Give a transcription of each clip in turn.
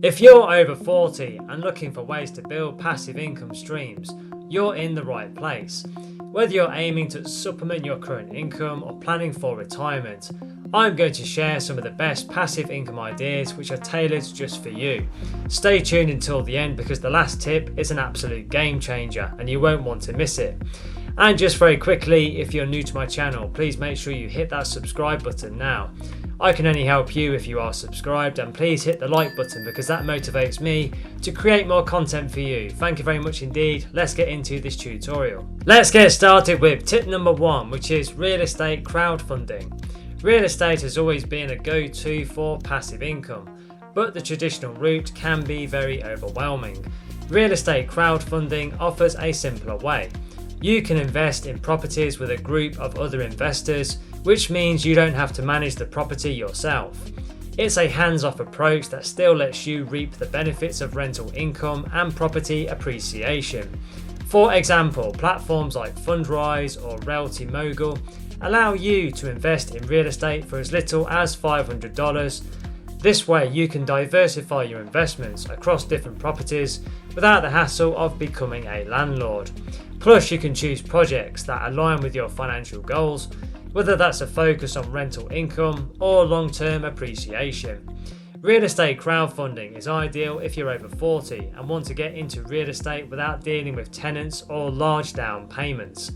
If you're over 40 and looking for ways to build passive income streams, you're in the right place. Whether you're aiming to supplement your current income or planning for retirement, I'm going to share some of the best passive income ideas which are tailored just for you. Stay tuned until the end because the last tip is an absolute game changer and you won't want to miss it. And just very quickly, if you're new to my channel, please make sure you hit that subscribe button now. I can only help you if you are subscribed, and please hit the like button because that motivates me to create more content for you. Thank you very much indeed. Let's get into this tutorial. Let's get started with tip number 1, which is real estate crowdfunding. Real estate has always been a go-to for passive income, but the traditional route can be very overwhelming. Real estate crowdfunding offers a simpler way. You can invest in properties with a group of other investors, which means you don't have to manage the property yourself. It's a hands-off approach that still lets you reap the benefits of rental income and property appreciation. For example, platforms like Fundrise or Realty Mogul allow you to invest in real estate for as little as $500. This way you can diversify your investments across different properties without the hassle of becoming a landlord. Plus, you can choose projects that align with your financial goals, whether that's a focus on rental income or long-term appreciation. Real estate crowdfunding is ideal if you're over 40 and want to get into real estate without dealing with tenants or large down payments.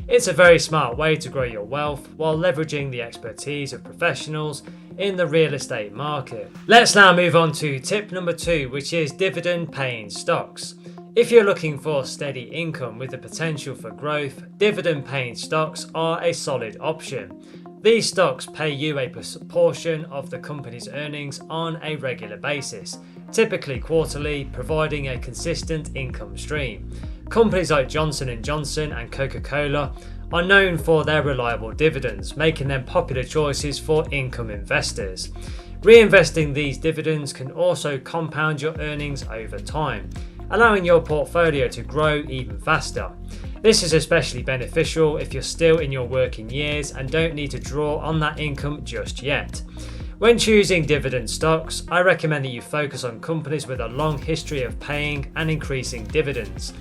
It's a very smart way to grow your wealth while leveraging the expertise of professionals in the real estate market. Let's now move on to tip number 2, which is dividend-paying stocks. If you're looking for steady income with the potential for growth, dividend-paying stocks are a solid option. These stocks pay you a portion of the company's earnings on a regular basis, typically quarterly, providing a consistent income stream. Companies like Johnson & Johnson and Coca-Cola are known for their reliable dividends, making them popular choices for income investors. Reinvesting these dividends can also compound your earnings over time, allowing your portfolio to grow even faster. This is especially beneficial if you're still in your working years and don't need to draw on that income just yet. When choosing dividend stocks, I recommend that you focus on companies with a long history of paying and increasing dividends.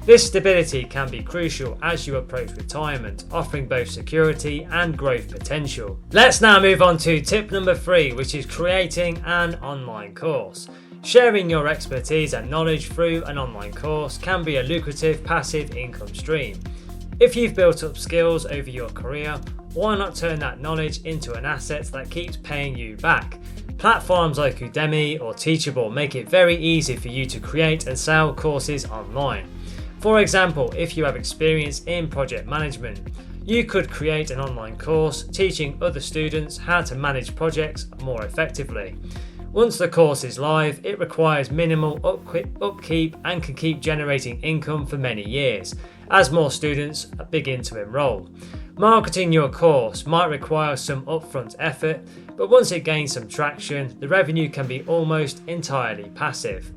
This stability can be crucial as you approach retirement, offering both security and growth potential. Let's now move on to tip number 3, which is creating an online course. Sharing your expertise and knowledge through an online course can be a lucrative passive income stream. If you've built up skills over your career, why not turn that knowledge into an asset that keeps paying you back? Platforms like Udemy or Teachable make it very easy for you to create and sell courses online. For example, if you have experience in project management, you could create an online course teaching other students how to manage projects more effectively. Once the course is live, it requires minimal upkeep and can keep generating income for many years as more students begin to enroll. Marketing your course might require some upfront effort, but once it gains some traction, the revenue can be almost entirely passive.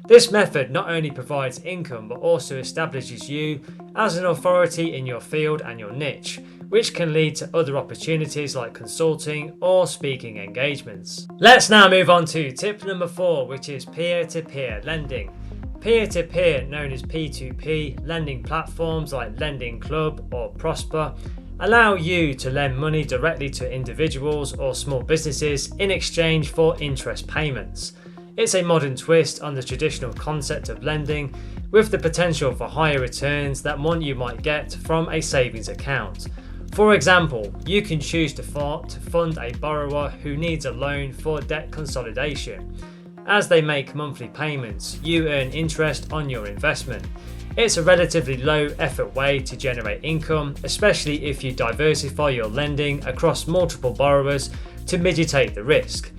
This method not only provides income but also establishes you as an authority in your field and your niche, which can lead to other opportunities like consulting or speaking engagements. Let's now move on to tip number 4, which is peer-to-peer lending. Peer-to-peer, known as P2P, lending platforms like Lending Club or Prosper allow you to lend money directly to individuals or small businesses in exchange for interest payments. It's a modern twist on the traditional concept of lending, with the potential for higher returns than one you might get from a savings account. For example, you can choose to fund a borrower who needs a loan for debt consolidation. As they make monthly payments, you earn interest on your investment. It's a relatively low effort way to generate income, especially if you diversify your lending across multiple borrowers to mitigate the risk.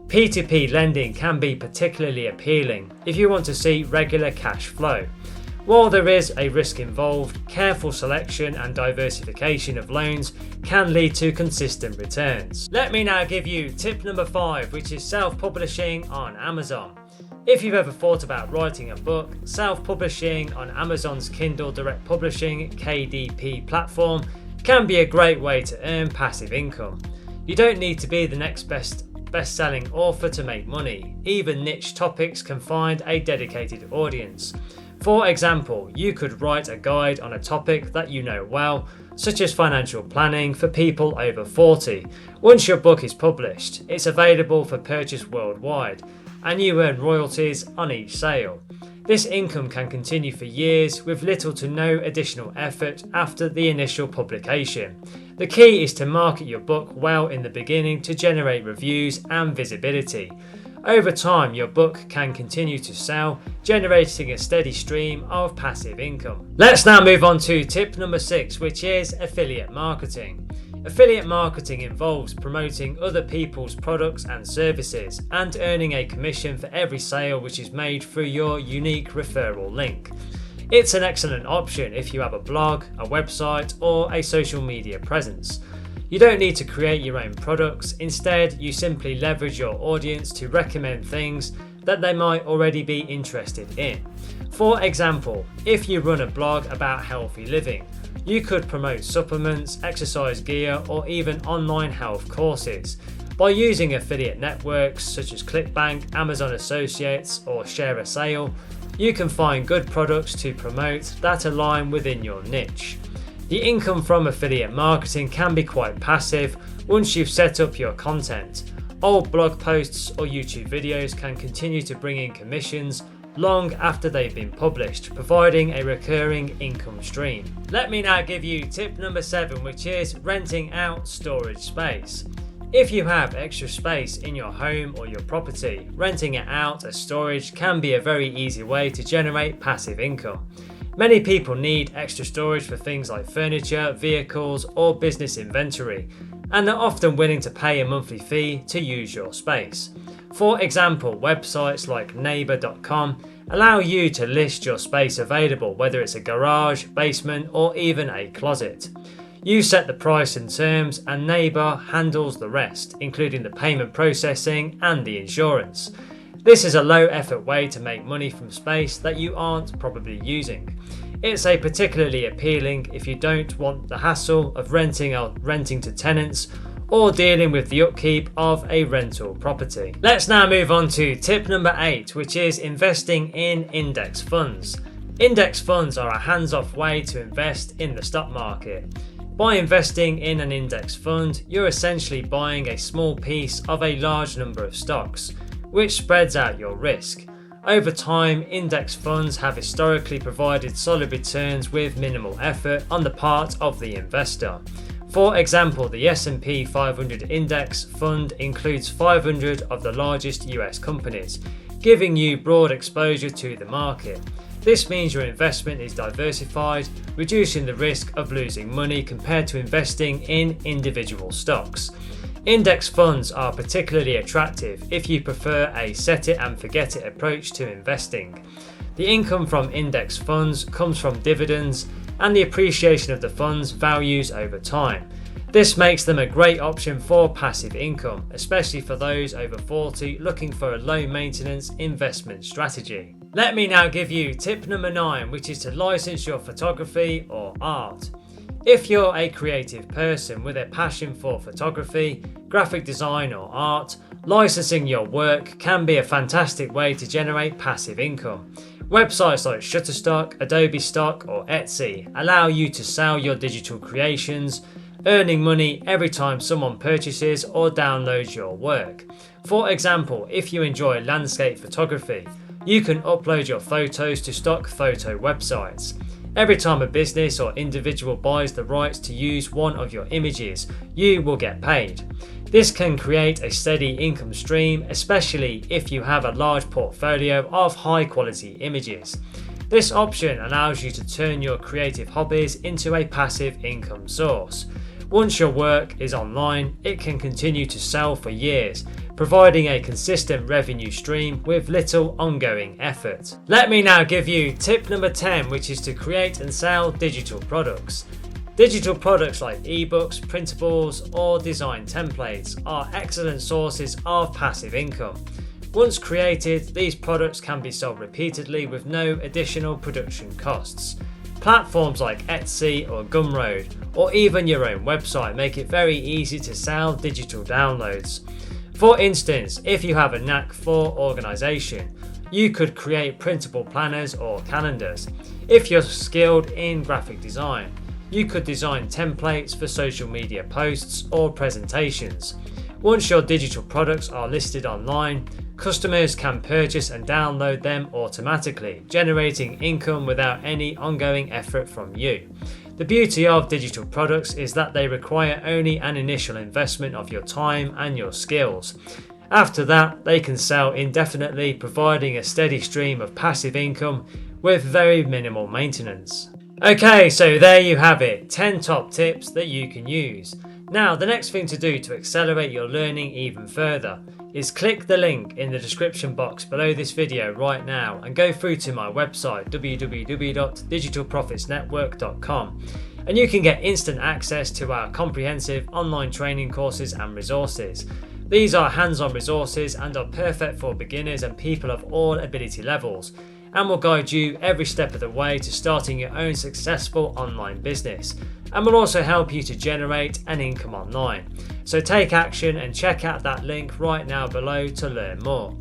P2P lending can be particularly appealing if you want to see regular cash flow. While there is a risk involved, careful selection and diversification of loans can lead to consistent returns. Let me now give you tip number 5, which is self-publishing on Amazon. If you've ever thought about writing a book, self-publishing on Amazon's Kindle Direct Publishing (KDP) platform can be a great way to earn passive income. You don't need to be the next best best-selling author to make money. Even niche topics can find a dedicated audience. For example, you could write a guide on a topic that you know well, such as financial planning for people over 40. Once your book is published, it's available for purchase worldwide, and you earn royalties on each sale. This income can continue for years with little to no additional effort after the initial publication. The key is to market your book well in the beginning to generate reviews and visibility. Over time, your book can continue to sell, generating a steady stream of passive income. Let's now move on to tip number 6, which is affiliate marketing. Affiliate marketing involves promoting other people's products and services and earning a commission for every sale which is made through your unique referral link. It's an excellent option if you have a blog, a website, or a social media presence. You don't need to create your own products. Instead, you simply leverage your audience to recommend things that they might already be interested in. For example, if you run a blog about healthy living, you could promote supplements, exercise gear, or even online health courses. By using affiliate networks such as ClickBank, Amazon Associates, or Share a Sale, you can find good products to promote that align within your niche. The income from affiliate marketing can be quite passive once you've set up your content. Old blog posts or YouTube videos can continue to bring in commissions long after they've been published, providing a recurring income stream. Let me now give you tip number 7, which is renting out storage space. If you have extra space in your home or your property, renting it out as storage can be a very easy way to generate passive income. Many people need extra storage for things like furniture, vehicles, or business inventory, and are often willing to pay a monthly fee to use your space. For example, websites like neighbor.com allow you to list your space available, whether it's a garage, basement, or even a closet. You set the price and terms, and Neighbor handles the rest, including the payment processing and the insurance. This is a low effort way to make money from space that you aren't probably using. It's a particularly appealing if you don't want the hassle of renting to tenants or dealing with the upkeep of a rental property. Let's now move on to tip number 8, which is investing in index funds. Index funds are a hands-off way to invest in the stock market. By investing in an index fund, you're essentially buying a small piece of a large number of stocks, which spreads out your risk. Over time, index funds have historically provided solid returns with minimal effort on the part of the investor. For example, the S&P 500 index fund includes 500 of the largest US companies, giving you broad exposure to the market. This means your investment is diversified, reducing the risk of losing money compared to investing in individual stocks. Index funds are particularly attractive if you prefer a set it and forget it approach to investing. The income from index funds comes from dividends and the appreciation of the fund's values over time. This makes them a great option for passive income, especially for those over 40 looking for a low maintenance investment strategy. Let me now give you tip number 9, which is to license your photography or art. If you're a creative person with a passion for photography, graphic design or art, licensing your work can be a fantastic way to generate passive income. Websites like Shutterstock, Adobe Stock or Etsy allow you to sell your digital creations, earning money every time someone purchases or downloads your work. For example, if you enjoy landscape photography, you can upload your photos to stock photo websites. Every time a business or individual buys the rights to use one of your images, you will get paid. This can create a steady income stream, especially if you have a large portfolio of high quality images. This option allows you to turn your creative hobbies into a passive income source. Once your work is online, it can continue to sell for years, providing a consistent revenue stream with little ongoing effort. Let me now give you tip number 10, which is to create and sell digital products. Digital products like ebooks, printables, or design templates are excellent sources of passive income. Once created, these products can be sold repeatedly with no additional production costs. Platforms like Etsy or Gumroad, or even your own website, make it very easy to sell digital downloads. For instance, if you have a knack for organisation, you could create printable planners or calendars. If you're skilled in graphic design, you could design templates for social media posts or presentations. Once your digital products are listed online, customers can purchase and download them automatically, generating income without any ongoing effort from you. The beauty of digital products is that they require only an initial investment of your time and your skills. After that, they can sell indefinitely, providing a steady stream of passive income with very minimal maintenance. Okay, so there you have it, 10 top tips that you can use. Now, the next thing to do to accelerate your learning even further is click the link in the description box below this video right now and go through to my website www.digitalprofitsnetwork.com, and you can get instant access to our comprehensive online training courses and resources. These are hands-on resources and are perfect for beginners and people of all ability levels, and will guide you every step of the way to starting your own successful online business, and will also help you to generate an income online. So take action and check out that link right now below to learn more.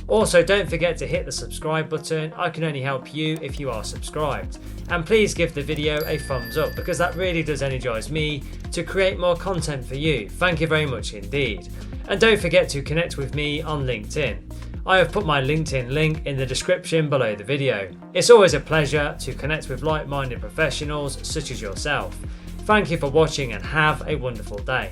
Also, don't forget to hit the subscribe button. I can only help you if you are subscribed. And please give the video a thumbs up, because that really does energise me to create more content for you. Thank you very much indeed. And don't forget to connect with me on LinkedIn. I have put my LinkedIn link in the description below the video. It's always a pleasure to connect with like-minded professionals such as yourself. Thank you for watching and have a wonderful day.